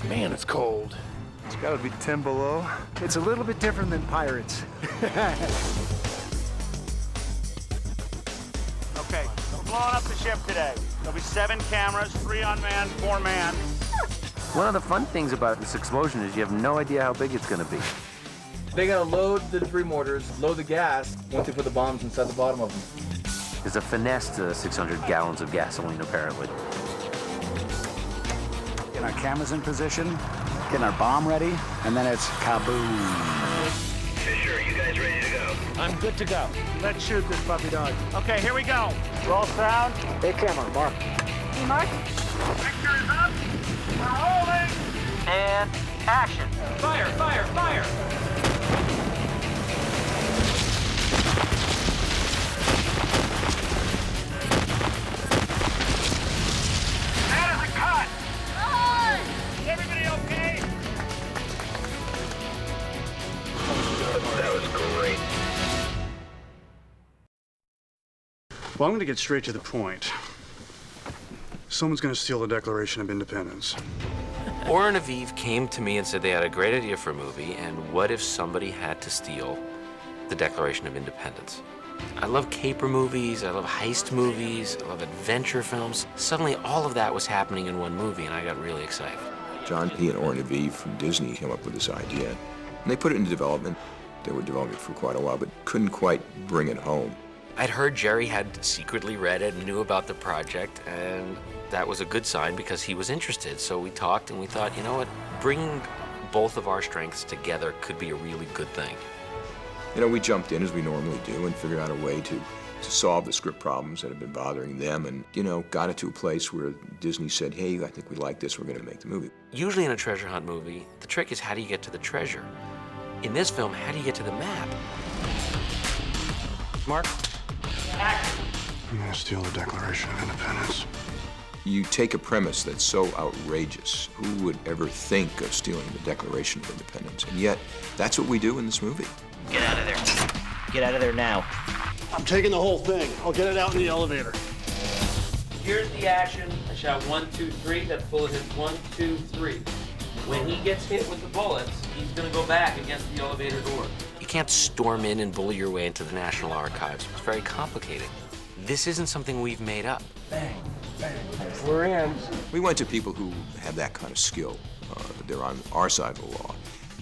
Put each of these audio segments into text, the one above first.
Man, it's cold. It's gotta be 10 below. It's a little bit different than pirates. Okay, we're blowing up the ship today. There'll be 7 cameras, 3 unmanned, 4 manned. One of the fun things about this explosion is you have no idea how big it's going to be. They gotta load the 3 mortars, load the gas, once they put the bombs inside the bottom of them. There's a finesse to 600 gallons of gasoline, apparently. Getting our cameras in position, getting our bomb ready, and then it's kaboom. Fisher, you guys ready to go? I'm good to go. Let's shoot this puppy dog. Okay, here we go. Roll sound. Hey, camera, Mark. Hey, Mark. Picture is up. We're holding. And action. Fire, fire, fire. That is a cut. Is everybody okay? That was great. Well, I'm gonna get straight to the point. Someone's gonna steal the Declaration of Independence. Oren Aviv came to me and said they had a great idea for a movie, and what if somebody had to steal the Declaration of Independence? I love caper movies, I love heist movies, I love adventure films. Suddenly all of that was happening in one movie, and I got really excited. John P. and Oren Aviv from Disney came up with this idea, and they put it into development. They were developing it for quite a while, but couldn't quite bring it home. I'd heard Jerry had secretly read it and knew about the project, and that was a good sign because he was interested. So we talked and we thought, you know what, bringing both of our strengths together could be a really good thing. You know, we jumped in as we normally do and figured out a way to solve the script problems that had been bothering them and, you know, got it to a place where Disney said, hey, I think we like this, we're gonna make the movie. Usually in a treasure hunt movie, the trick is how do you get to the treasure? In this film, how do you get to the map? Mark? Action. I'm gonna steal the Declaration of Independence. You take a premise that's so outrageous, who would ever think of stealing the Declaration of Independence? And yet, that's what we do in this movie. Get out of there. Get out of there now. I'm taking the whole thing. I'll get it out in the elevator. Here's the action. I shot 1, 2, 3. That bullet hits 1, 2, 3. When he gets hit with the bullets, he's gonna go back against the elevator door. You can't storm in and bully your way into the National Archives. It's very complicated. This isn't something we've made up. Bang, bang. We're in. We went to people who have that kind of skill. They're on our side of the law,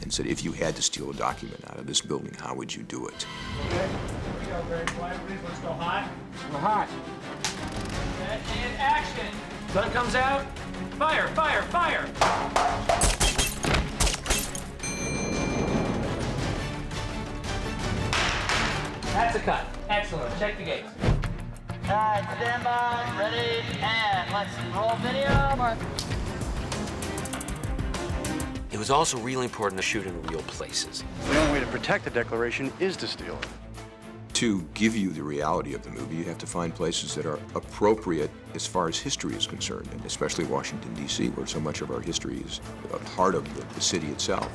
and said, if you had to steal a document out of this building, how would you do it? Okay, here we go, very quiet, please. Let's go hot. We're hot. And action. Gun comes out. Fire, fire, fire. That's a cut. Excellent. Check the gates. All right, stand by, ready, and let's roll video. Mark. It was also really important to shoot in real places. The only way to protect the Declaration is to steal it. To give you the reality of the movie, you have to find places that are appropriate as far as history is concerned, and especially Washington, D.C., where so much of our history is a part of the city itself.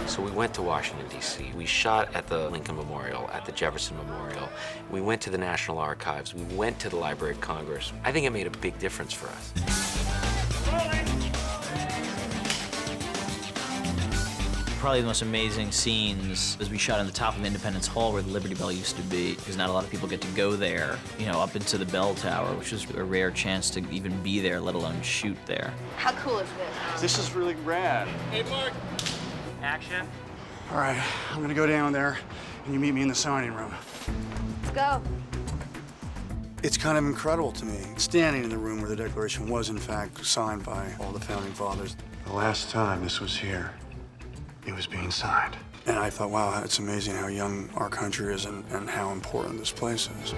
So we went to Washington, D.C. We shot at the Lincoln Memorial, at the Jefferson Memorial. We went to the National Archives. We went to the Library of Congress. I think it made a big difference for us. Probably the most amazing scenes was we shot on the top of Independence Hall where the Liberty Bell used to be, because not a lot of people get to go there, you know, up into the bell tower, which is a rare chance to even be there, let alone shoot there. How cool is this? This is really rad. Hey, Mark. Action. All right, I'm gonna go down there, and you meet me in the signing room. Let's go. It's kind of incredible to me, standing in the room where the Declaration was, in fact, signed by all the founding fathers. The last time this was here, it was being signed. And I thought, wow, it's amazing how young our country is and how important this place is.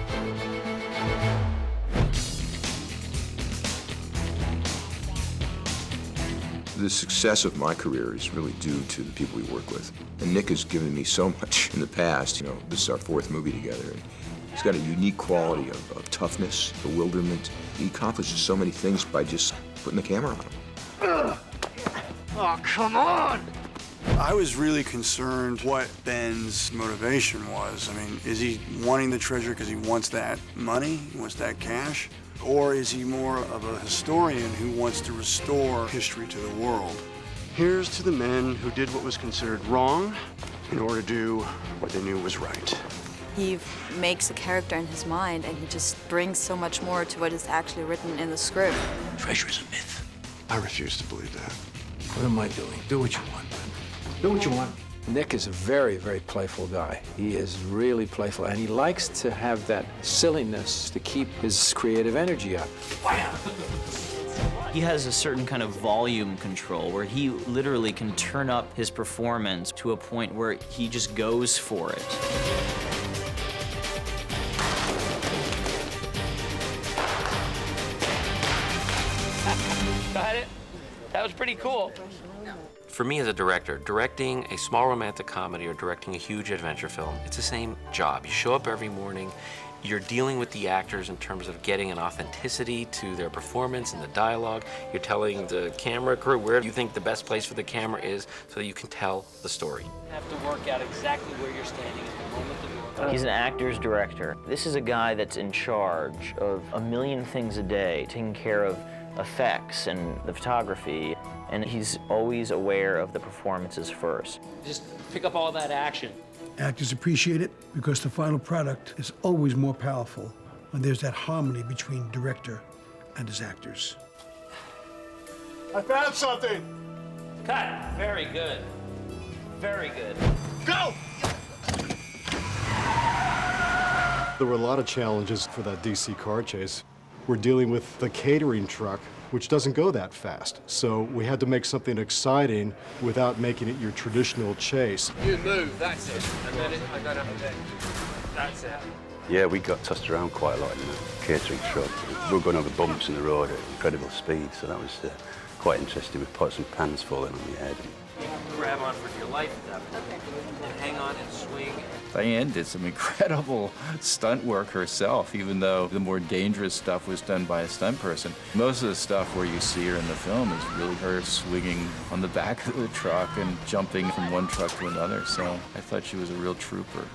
The success of my career is really due to the people we work with. And Nick has given me so much in the past. You know, this is our 4th movie together. And he's got a unique quality of toughness, bewilderment. He accomplishes so many things by just putting the camera on him. Oh, come on! I was really concerned what Ben's motivation was. I mean, is he wanting the treasure because he wants that money, he wants that cash? Or is he more of a historian who wants to restore history to the world? Here's to the men who did what was considered wrong in order to do what they knew was right. He makes a character in his mind, and he just brings so much more to what is actually written in the script. Treasure is a myth. I refuse to believe that. What am I doing? Do what you want, man. Do what you want. Nick is a very, very playful guy. He is really playful, and he likes to have that silliness to keep his creative energy up. Wow. He has a certain kind of volume control where he literally can turn up his performance to a point where he just goes for it. Got it? That was pretty cool. For me as a director, directing a small romantic comedy or directing a huge adventure film, it's the same job. You show up every morning, you're dealing with the actors in terms of getting an authenticity to their performance and the dialogue. You're telling the camera crew where you think the best place for the camera is so that you can tell the story. You have to work out exactly where you're standing at the moment that you're He's an actor's director. This is a guy that's in charge of a million things a day, taking care of effects and the photography, and he's always aware of the performances first. Just pick up all that action. Actors appreciate it because the final product is always more powerful when there's that harmony between director and his actors. I found something. Cut. Very good. Very good. Go! There were a lot of challenges for that DC car chase. We're dealing with the catering truck, which doesn't go that fast. So we had to make something exciting without making it your traditional chase. You move, that's it. And then I got up there. That's it. Yeah, we got tossed around quite a lot in the catering truck. We were going over bumps in the road at incredible speed, so that was quite interesting with pots and pans falling on your head. Grab on for your life at that point. And hang on and swing. Diane did some incredible stunt work herself, even though the more dangerous stuff was done by a stunt person. Most of the stuff where you see her in the film is really her swinging on the back of the truck and jumping from one truck to another, so I thought she was a real trooper.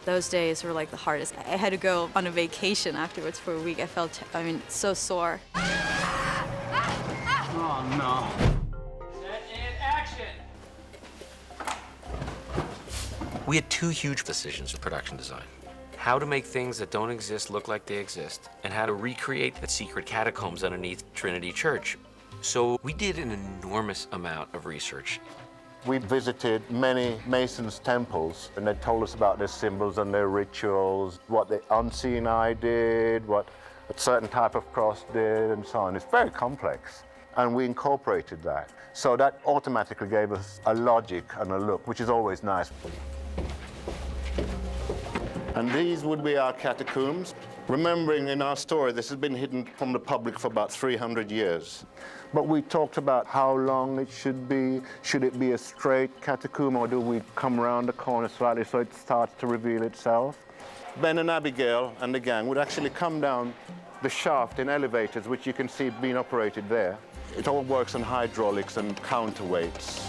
Those days were like the hardest. I had to go on a vacation afterwards for a week. I felt, so sore. Oh, no. Set and action. We had two huge decisions in production design. How to make things that don't exist look like they exist, and how to recreate the secret catacombs underneath Trinity Church. So we did an enormous amount of research. We visited many Masons' temples, and they told us about their symbols and their rituals, what the unseen eye did, what a certain type of cross did, and so on. It's very complex, and we incorporated that. So that automatically gave us a logic and a look, which is always nice. And these would be our catacombs. Remembering in our story, this has been hidden from the public for about 300 years. But we talked about how long it should be. Should it be a straight catacomb, or do we come around the corner slightly so it starts to reveal itself? Ben and Abigail and the gang would actually come down the shaft in elevators, which you can see being operated there. It all works on hydraulics and counterweights.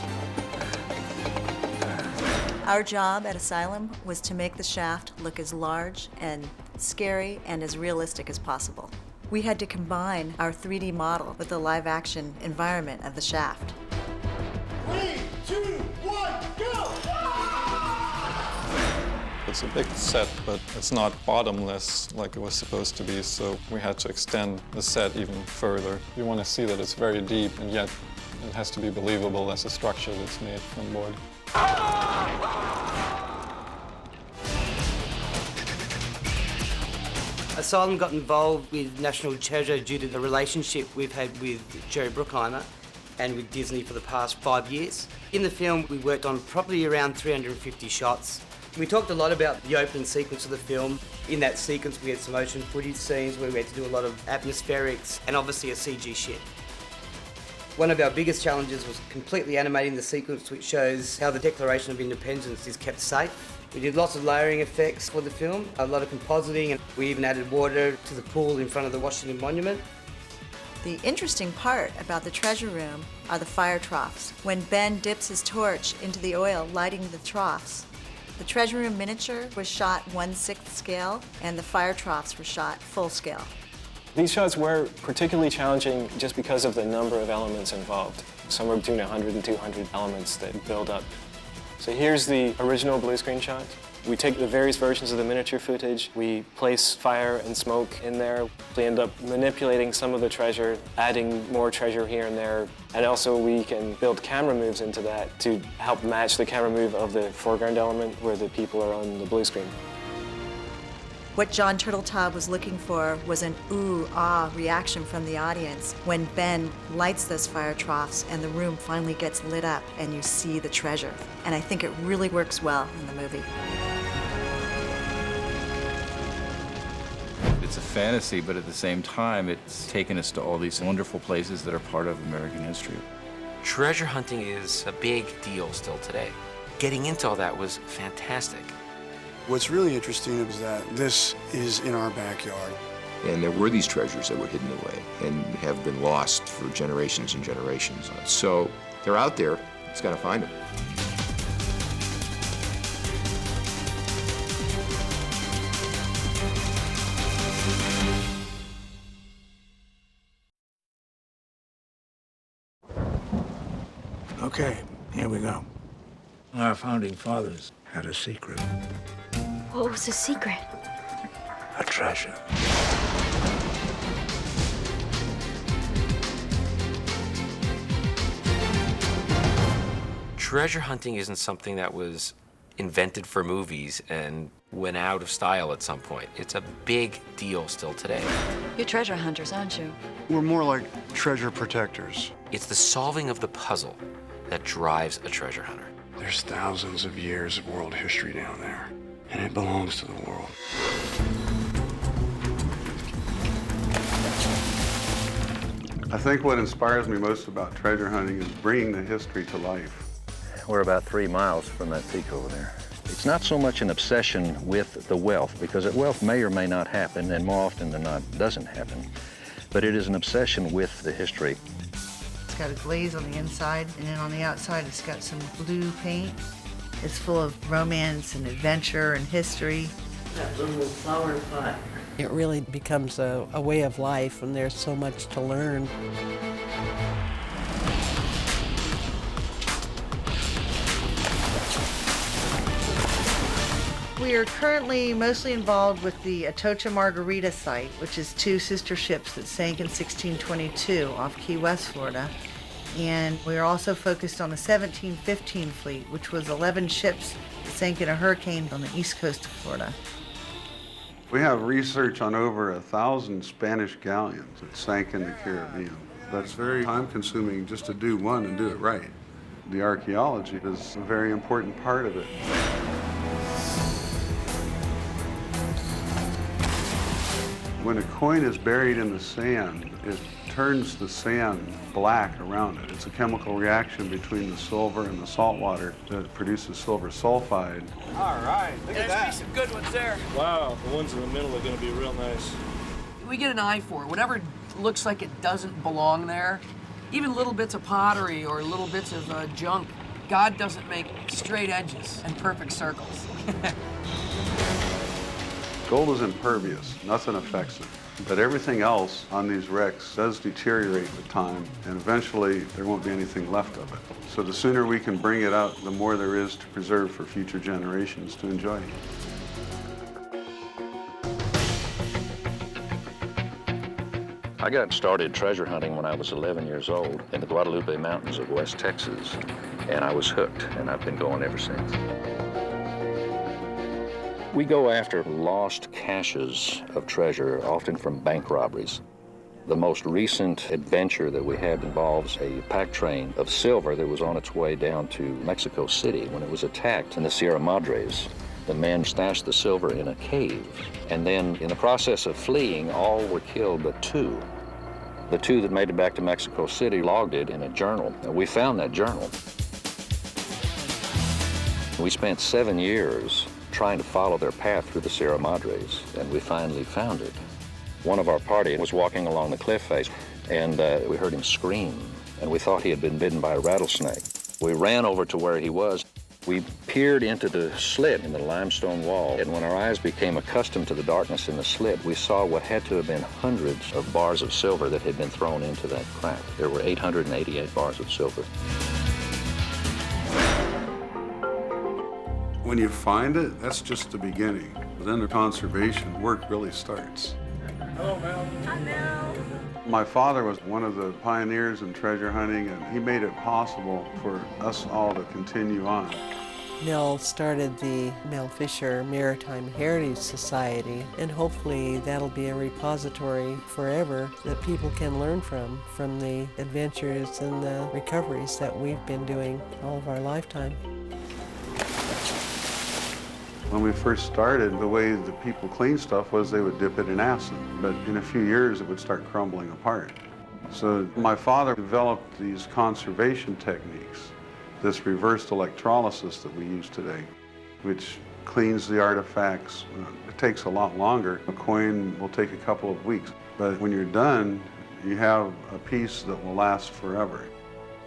Our job at Asylum was to make the shaft look as large and scary and as realistic as possible. We had to combine our 3D model with the live-action environment of the shaft. 3, 2, 1, go! It's a big set, but it's not bottomless like it was supposed to be, so we had to extend the set even further. You want to see that it's very deep, and yet it has to be believable as a structure that's made from wood. Asylum got involved with National Treasure due to the relationship we've had with Jerry Bruckheimer and with Disney for the past 5 years. In the film, we worked on probably around 350 shots. We talked a lot about the opening sequence of the film. In that sequence, we had some motion footage scenes where we had to do a lot of atmospherics and obviously a CG ship. One of our biggest challenges was completely animating the sequence which shows how the Declaration of Independence is kept safe. We did lots of layering effects for the film, a lot of compositing, and we even added water to the pool in front of the Washington Monument. The interesting part about the treasure room are the fire troughs. When Ben dips his torch into the oil, lighting the troughs, the treasure room miniature was shot 1/6 scale, and the fire troughs were shot full scale. These shots were particularly challenging just because of the number of elements involved. Somewhere between 100 and 200 elements that build up. So here's the original blue screen shot. We take the various versions of the miniature footage, we place fire and smoke in there. We end up manipulating some of the treasure, adding more treasure here and there, and also we can build camera moves into that to help match the camera move of the foreground element where the people are on the blue screen. What Jon Turteltaub was looking for was an ooh, ah reaction from the audience when Ben lights those fire troughs and the room finally gets lit up and you see the treasure. And I think it really works well in the movie. It's a fantasy, but at the same time, it's taken us to all these wonderful places that are part of American history. Treasure hunting is a big deal still today. Getting into all that was fantastic. What's really interesting is that this is in our backyard. And there were these treasures that were hidden away and have been lost for generations and generations. So they're out there, just gotta find them. Okay, here we go. Our founding fathers had a secret, What was the secret? a treasure. Treasure hunting isn't something that was invented for movies and went out of style at some point. It's a big deal still today. You're treasure hunters, aren't you? We're more like treasure protectors. It's the solving of the puzzle that drives a treasure hunter. There's thousands of years of world history down there, and it belongs to the world. I think what inspires me most about treasure hunting is bringing the history to life. We're about 3 miles from that peak over there. It's not so much an obsession with the wealth, because that wealth may or may not happen, and more often than not doesn't happen, but it is an obsession with the history. It's got a glaze on the inside, and then on the outside it's got some blue paint. It's full of romance and adventure and history. That little flower pot. It really becomes a way of life, and there's so much to learn. We are currently mostly involved with the Atocha Margarita site, which is 2 sister ships that sank in 1622 off Key West, Florida. And we are also focused on the 1715 fleet, which was 11 ships that sank in a hurricane on the east coast of Florida. We have research on over 1,000 Spanish galleons that sank in the Caribbean. That's very time-consuming just to do one and do it right. The archaeology is a very important part of it. When a coin is buried in the sand, it turns the sand black around it. It's a chemical reaction between the silver and the salt water that produces silver sulfide. All right, look at that. There's some good ones there. Wow, the ones in the middle are going to be real nice. We get an eye for it. Whatever looks like it doesn't belong there, even little bits of pottery or little bits of junk, God doesn't make straight edges and perfect circles. Gold is impervious, nothing affects it. But everything else on these wrecks does deteriorate with time, and eventually there won't be anything left of it. So the sooner we can bring it out, the more there is to preserve for future generations to enjoy. I got started treasure hunting when I was 11 years old in the Guadalupe Mountains of West Texas, and I was hooked, and I've been going ever since. We go after lost caches of treasure, often from bank robberies. The most recent adventure that we had involves a pack train of silver that was on its way down to Mexico City when it was attacked in the Sierra Madres. The men stashed the silver in a cave, and then in the process of fleeing, all were killed but 2. The 2 that made it back to Mexico City logged it in a journal, and we found that journal. We spent 7 years trying to follow their path through the Sierra Madres, and we finally found it. One of our party was walking along the cliff face, and we heard him scream, and we thought he had been bitten by a rattlesnake. We ran over to where he was, We peered into the slit in the limestone wall, and when our eyes became accustomed to the darkness in the slit, we saw what had to have been hundreds of bars of silver that had been thrown into that crack. There were 888 bars of silver. When you find it, that's just the beginning. Then the conservation work really starts. Hello, Mel. Hi, Mel. My father was one of the pioneers in treasure hunting, and he made it possible for us all to continue on. Mel started the Mel Fisher Maritime Heritage Society, and hopefully that'll be a repository forever that people can learn from the adventures and the recoveries that we've been doing all of our lifetime. When we first started, the way the people cleaned stuff was they would dip it in acid, but in a few years it would start crumbling apart. So my father developed these conservation techniques, this reversed electrolysis that we use today, which cleans the artifacts. It takes a lot longer. A coin will take a couple of weeks, but when you're done, you have a piece that will last forever.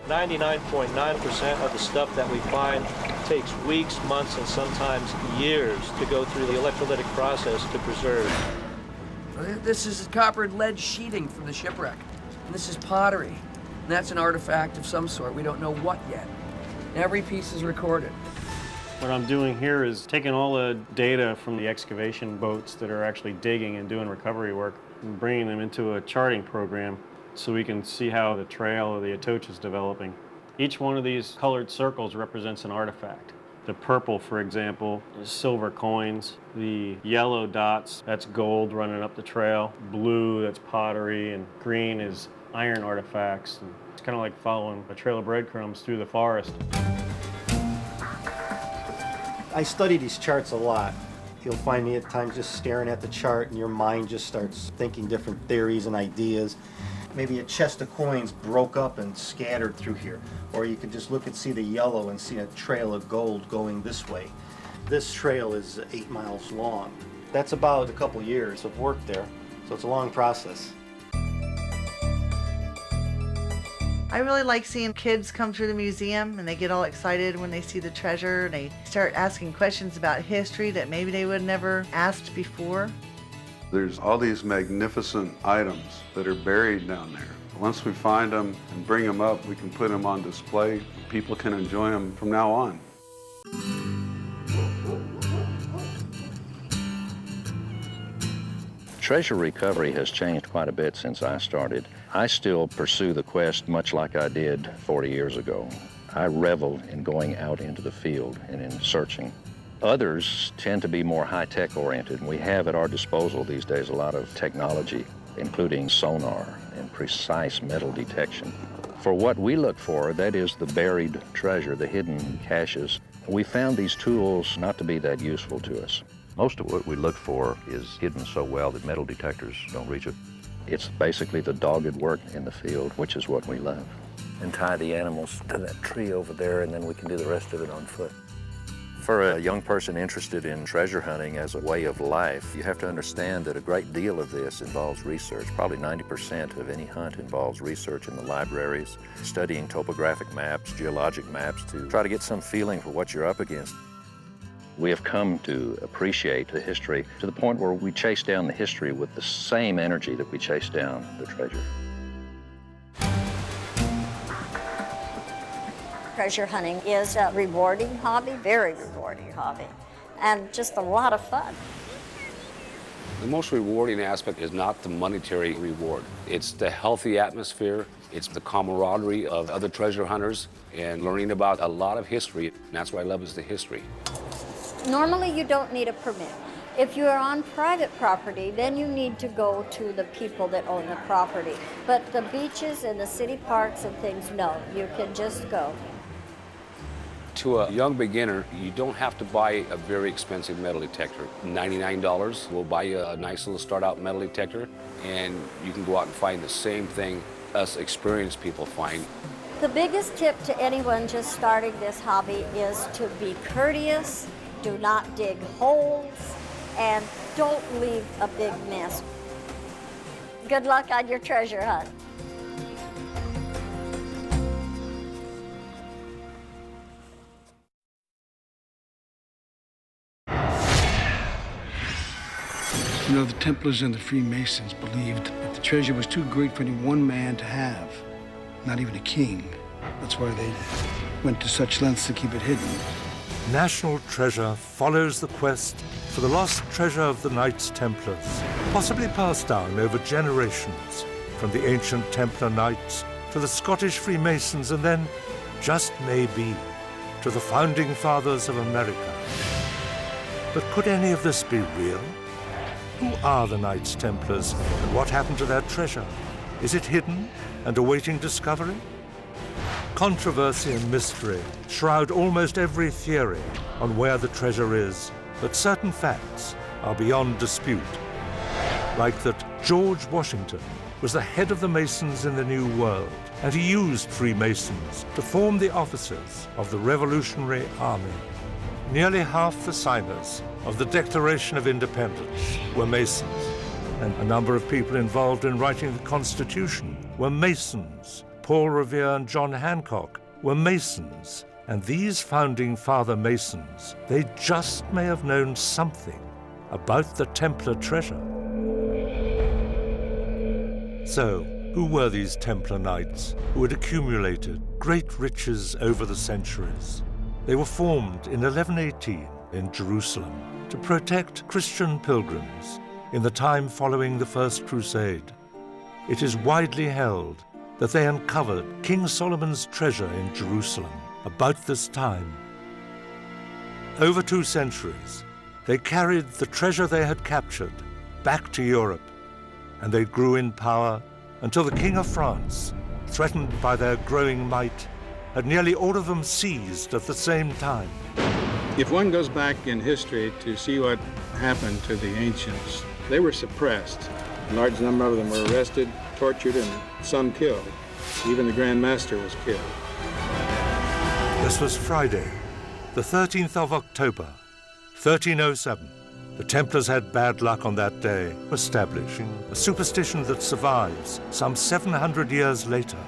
99.9% of the stuff that we find takes weeks, months, and sometimes years to go through the electrolytic process to preserve. This is copper and lead sheeting from the shipwreck. And this is pottery. And that's an artifact of some sort. We don't know what yet. Every piece is recorded. What I'm doing here is taking all the data from the excavation boats that are actually digging and doing recovery work and bringing them into a charting program so we can see how the trail of the Atocha is developing. Each one of these colored circles represents an artifact. The purple, for example, is silver coins. The yellow dots, that's gold running up the trail. Blue, that's pottery, and green is iron artifacts. And it's kind of like following a trail of breadcrumbs through the forest. I study these charts a lot. You'll find me at times just staring at the chart and your mind just starts thinking different theories and ideas. Maybe a chest of coins broke up and scattered through here. Or you could just look and see the yellow and see a trail of gold going this way. This trail is 8 miles long. That's about a couple years of work there, so it's a long process. I really like seeing kids come through the museum and they get all excited when they see the treasure and they start asking questions about history that maybe they would have never asked before. There's all these magnificent items that are buried down there. Once we find them and bring them up, we can put them on display. People can enjoy them from now on. Treasure recovery has changed quite a bit since I started. I still pursue the quest much like I did 40 years ago. I revel in going out into the field and in searching. Others tend to be more high-tech oriented, and we have at our disposal these days a lot of technology, including sonar and precise metal detection. For what we look for, that is the buried treasure, the hidden caches, we found these tools not to be that useful to us. Most of what we look for is hidden so well that metal detectors don't reach it. It's basically the dogged work in the field, which is what we love. And tie the animals to that tree over there, and then we can do the rest of it on foot. For a young person interested in treasure hunting as a way of life, you have to understand that a great deal of this involves research. Probably 90% of any hunt involves research in the libraries, studying topographic maps, geologic maps to try to get some feeling for what you're up against. We have come to appreciate the history to the point where we chase down the history with the same energy that we chase down the treasure. Treasure hunting is a rewarding hobby, very rewarding hobby, and just a lot of fun. The most rewarding aspect is not the monetary reward. It's the healthy atmosphere, it's the camaraderie of other treasure hunters, and learning about a lot of history. And that's what I love, is the history. Normally, you don't need a permit. If you are on private property, then you need to go to the people that own the property. But the beaches and the city parks and things, no, you can just go. To a young beginner, you don't have to buy a very expensive metal detector. $99 will buy you a nice little start-out metal detector, and you can go out and find the same thing us experienced people find. The biggest tip to anyone just starting this hobby is to be courteous, do not dig holes, and don't leave a big mess. Good luck on your treasure hunt. You know, the Templars and the Freemasons believed that the treasure was too great for any one man to have, not even a king. That's why they went to such lengths to keep it hidden. National Treasure follows the quest for the lost treasure of the Knights Templars, possibly passed down over generations, from the ancient Templar Knights to the Scottish Freemasons, and then, just maybe, to the founding fathers of America. But could any of this be real? Who are the Knights Templars, and what happened to their treasure? Is it hidden and awaiting discovery? Controversy and mystery shroud almost every theory on where the treasure is, but certain facts are beyond dispute. Like that George Washington was the head of the Masons in the New World, and he used Freemasons to form the officers of the Revolutionary Army. Nearly half the signers of the Declaration of Independence were Masons, and a number of people involved in writing the Constitution were Masons. Paul Revere and John Hancock were Masons, and these founding father Masons, they just may have known something about the Templar treasure. So, who were these Templar Knights who had accumulated great riches over the centuries? They were formed in 1118 in Jerusalem to protect Christian pilgrims in the time following the First Crusade. It is widely held that they uncovered King Solomon's treasure in Jerusalem about this time. Over 2 centuries, they carried the treasure they had captured back to Europe, and they grew in power until the King of France, threatened by their growing might, had nearly all of them seized at the same time. If one goes back in history to see what happened to the ancients, they were suppressed. A large number of them were arrested, tortured, and some killed. Even the Grand Master was killed. This was Friday, the 13th of October, 1307. The Templars had bad luck on that day, establishing a superstition that survives some 700 years later.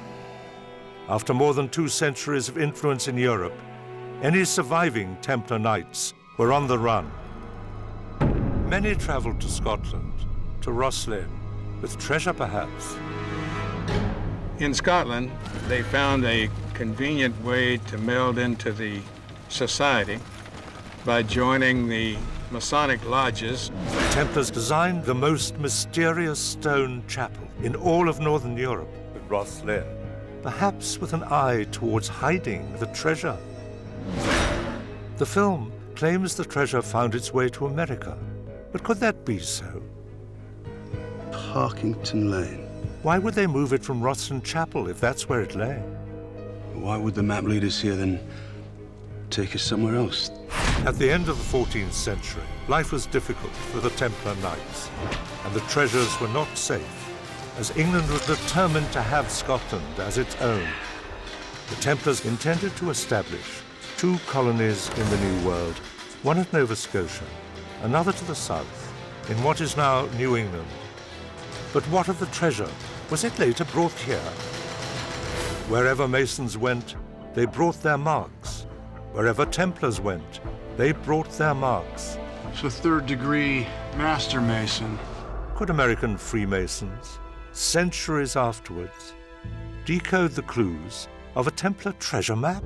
After more than 2 centuries of influence in Europe, any surviving Templar Knights were on the run. Many traveled to Scotland, to Rosslyn, with treasure perhaps. In Scotland, they found a convenient way to meld into the society by joining the Masonic lodges. The Templars designed the most mysterious stone chapel in all of Northern Europe, at Rosslyn, perhaps with an eye towards hiding the treasure. The film claims the treasure found its way to America, but could that be so? Parkington Lane. Why would they move it from Rosslyn Chapel if that's where it lay? Why would the map lead us here then take us somewhere else? At the end of the 14th century, life was difficult for the Templar Knights, and the treasures were not safe, as England was determined to have Scotland as its own. The Templars intended to establish 2 colonies in the New World, one at Nova Scotia, another to the south, in what is now New England. But what of the treasure? Was it later brought here? Wherever Masons went, they brought their marks. Wherever Templars went, they brought their marks. So 3rd degree Master Mason. Could American Freemasons, centuries afterwards, decode the clues of a Templar treasure map?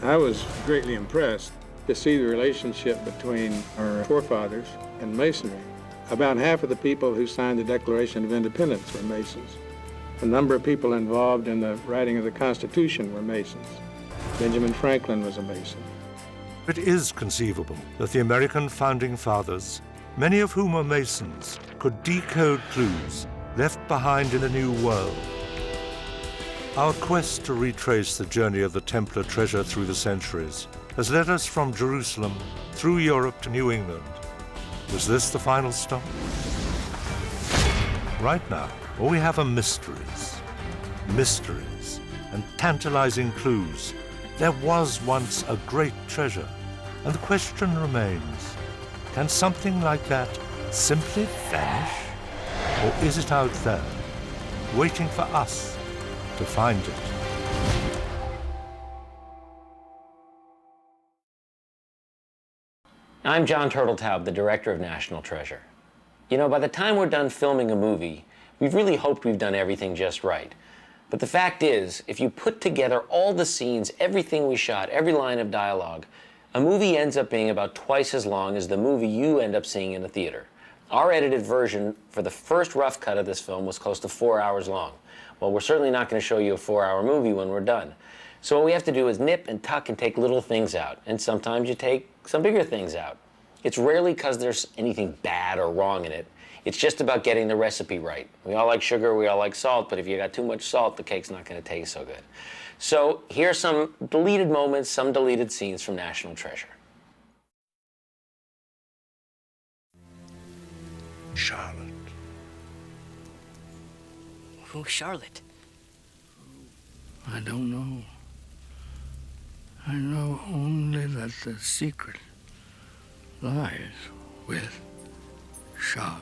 I was greatly impressed to see the relationship between our forefathers and Masonry. About half of the people who signed the Declaration of Independence were Masons. A number of people involved in the writing of the Constitution were Masons. Benjamin Franklin was a Mason. It is conceivable that the American founding fathers, many of whom were Masons, could decode clues left behind in a new world. Our quest to retrace the journey of the Templar treasure through the centuries has led us from Jerusalem through Europe to New England. Was this the final stop? Right now, all we have are mysteries. Mysteries and tantalizing clues. There was once a great treasure, and the question remains, can something like that simply vanish? Or is it out there, waiting for us to find it? I'm John Turteltaub, the director of National Treasure. You know, by the time we're done filming a movie, we've really hoped we've done everything just right. But the fact is, if you put together all the scenes, everything we shot, every line of dialogue, a movie ends up being about twice as long as the movie you end up seeing in a theater. Our edited version for the first rough cut of this film was close to 4 hours long. Well, we're certainly not going to show you a 4-hour movie when we're done. So what we have to do is nip and tuck and take little things out, and sometimes you take some bigger things out. It's rarely because there's anything bad or wrong in it. It's just about getting the recipe right. We all like sugar, we all like salt, but if you got too much salt, the cake's not going to taste so good. So here's some deleted moments, some deleted scenes from National Treasure. Charlotte. Who's Charlotte? I don't know. I know only that the secret lies with Charlotte.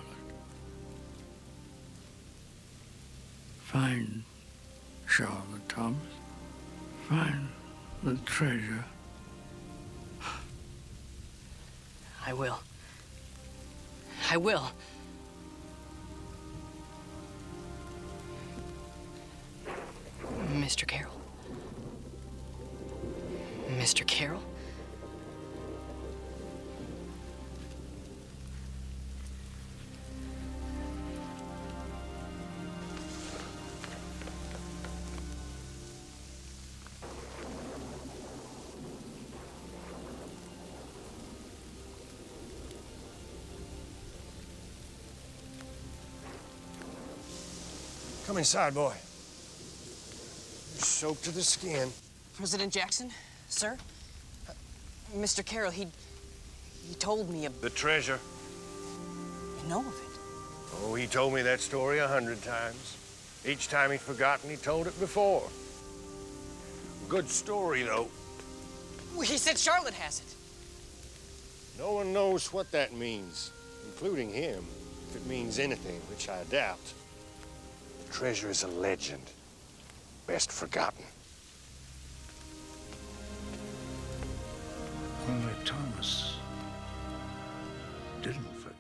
Find Charlotte, Thomas. Find the treasure. I will. I will. Mr. Carroll. Mr. Carroll? Come inside, boy. You're soaked to the skin. President Jackson, sir? Mr. Carroll, he told me The treasure. You know of it? Oh, he told me that story 100 times. Each time he'd forgotten, he told it before. Good story, though. Well, he said Charlotte has it. No one knows what that means, including him, if it means anything, which I doubt. The treasure is a legend, best forgotten. Only Thomas didn't forget.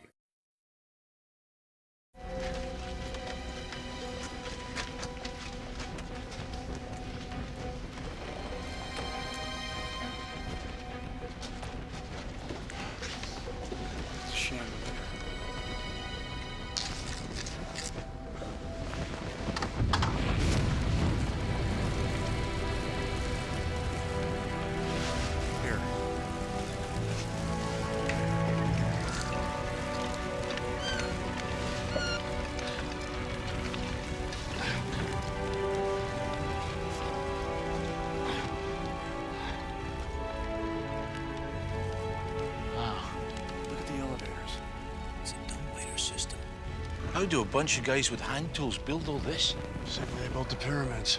How do a bunch of guys with hand tools build all this? Same way they built the pyramids.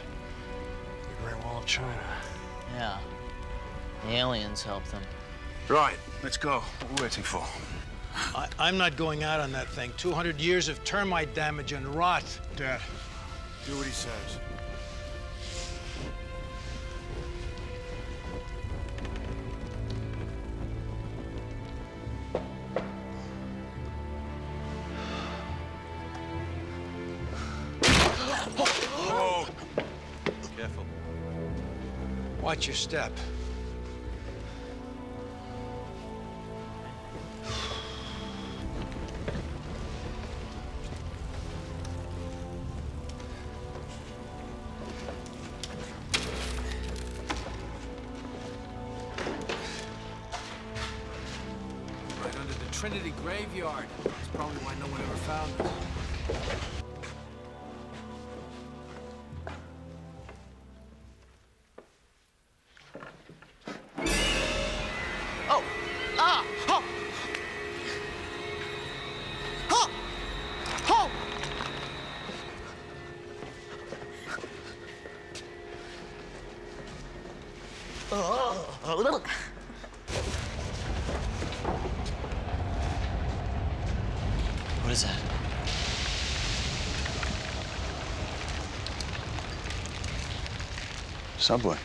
The Great Wall of China. Yeah. The aliens helped them. Right, let's go. What are we waiting for? I'm not going out on that thing. 200 years of termite damage and rot. Dad, do what he says. Careful. Watch your step. Right under the Trinity graveyard. That's probably why no one ever found us. Oh! Ah! Ho! Ho! Ho! Oh! What is that? Subway.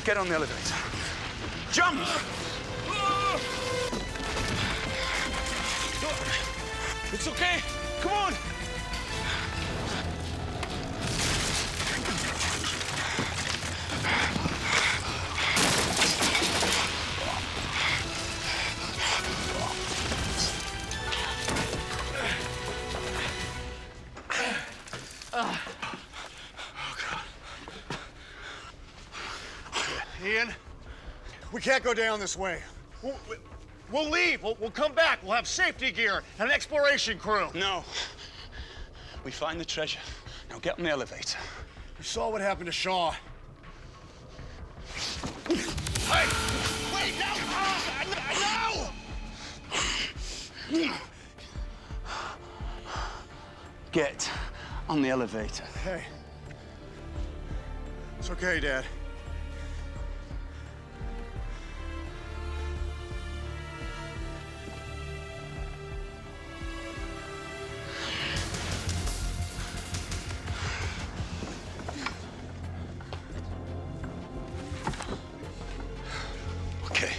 Get on the elevator. Jump! It's okay. Come on. Ian, we can't go down this way. We'll leave. We'll come back. We'll have safety gear and an exploration crew. No. We find the treasure. Now get on the elevator. You saw what happened to Shaw. Hey! Wait, no! Get on the elevator. Hey. It's okay, Dad. Okay,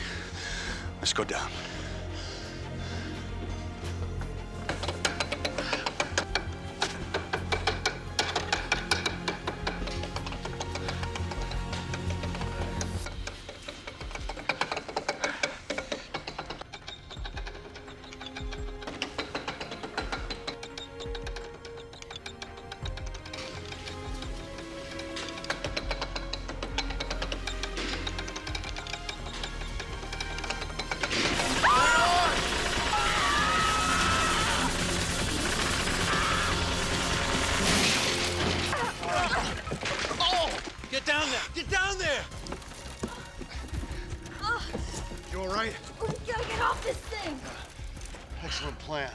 let's go down. Get down there! Get down there! You all right? We gotta get off this thing. Excellent plan.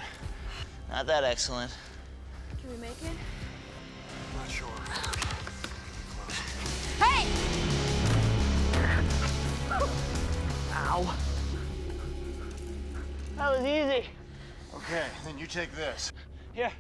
Not that excellent. Can we make it? Not sure. Hey! Ow. That was easy. Okay, then you take this. Yeah.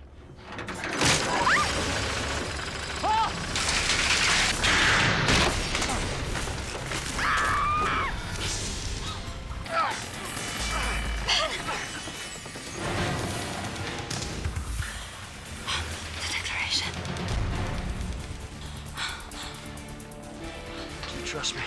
The declaration. Do you trust me?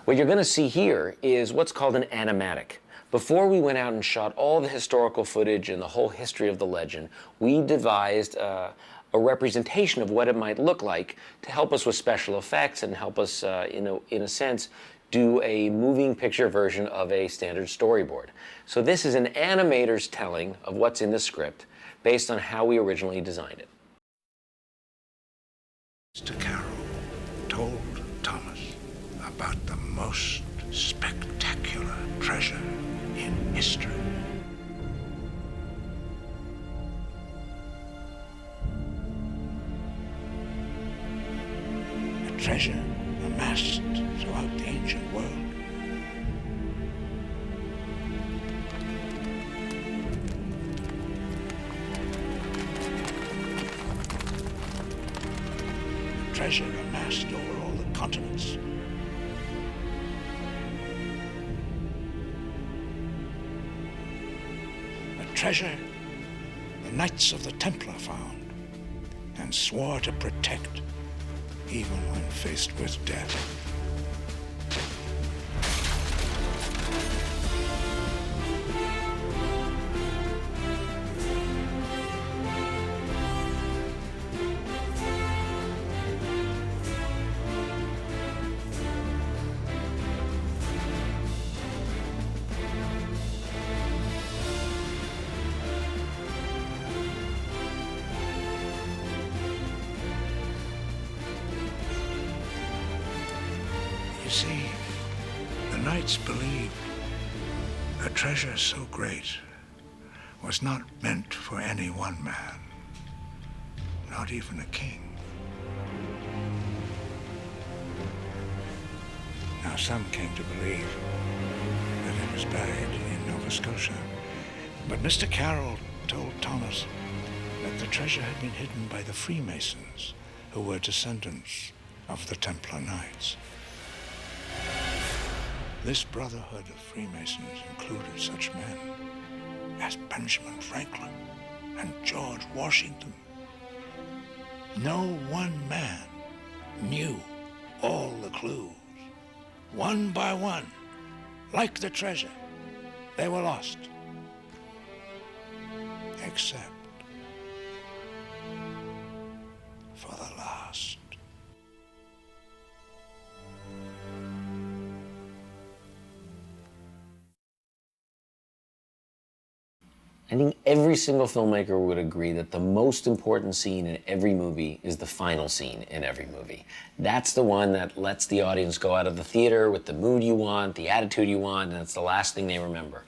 What you're going to see here is what's called an animatic. Before we went out and shot all the historical footage and the whole history of the legend, we devised a representation of what it might look like to help us with special effects and help us, in a sense, do a moving picture version of a standard storyboard. So this is an animator's telling of what's in the script based on how we originally designed it. Mr. Carroll told Thomas about the most spectacular treasure in history. A treasure amassed throughout the ancient world. A treasure amassed over all the continents. A treasure the Knights of the Templar found and swore to protect even when faced with death. You see, the knights believed a treasure so great was not meant for any one man, not even a king. Now, some came to believe that it was buried in Nova Scotia, But Mr. Carroll told Thomas that the treasure had been hidden by the Freemasons, who were descendants of the Templar Knights. This brotherhood of Freemasons included such men as Benjamin Franklin and George Washington. No one man knew all the clues. One by one, like the treasure, they were lost. Except for the last. I think every single filmmaker would agree that the most important scene in every movie is the final scene in every movie. That's the one that lets the audience go out of the theater with the mood you want, the attitude you want, and it's the last thing they remember.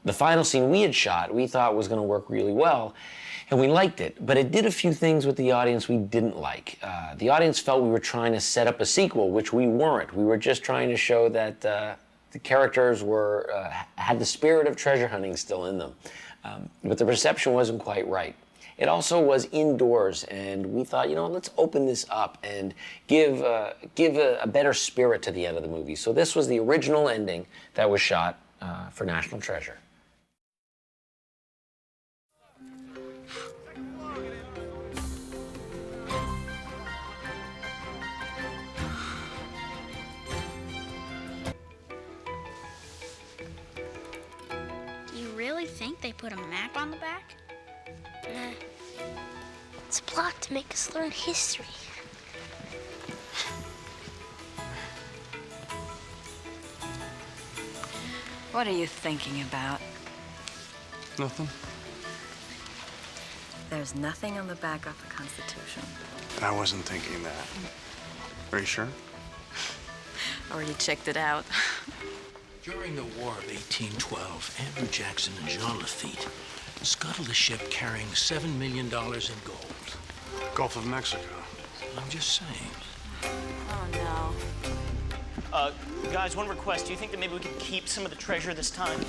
The final scene we had shot, we thought was going to work really well, and we liked it, but it did a few things with the audience we didn't like. The audience felt we were trying to set up a sequel, which we weren't. We were just trying to show that the characters were had the spirit of treasure hunting still in them, but the reception wasn't quite right. It also was indoors, and we thought, you know, let's open this up and give a better spirit to the end of the movie. So this was the original ending that was shot for National Treasure. Really think they put a map on the back? Nah. It's a plot to make us learn history. What are you thinking about? Nothing. There's nothing on the back of the Constitution. I wasn't thinking that. Are you sure? Already checked it out. During the War of 1812, Andrew Jackson and Jean Lafitte scuttled a ship carrying $7 million in gold. Gulf of Mexico. I'm just saying. Oh, no. Guys, one request. Do you think that maybe we could keep some of the treasure this time?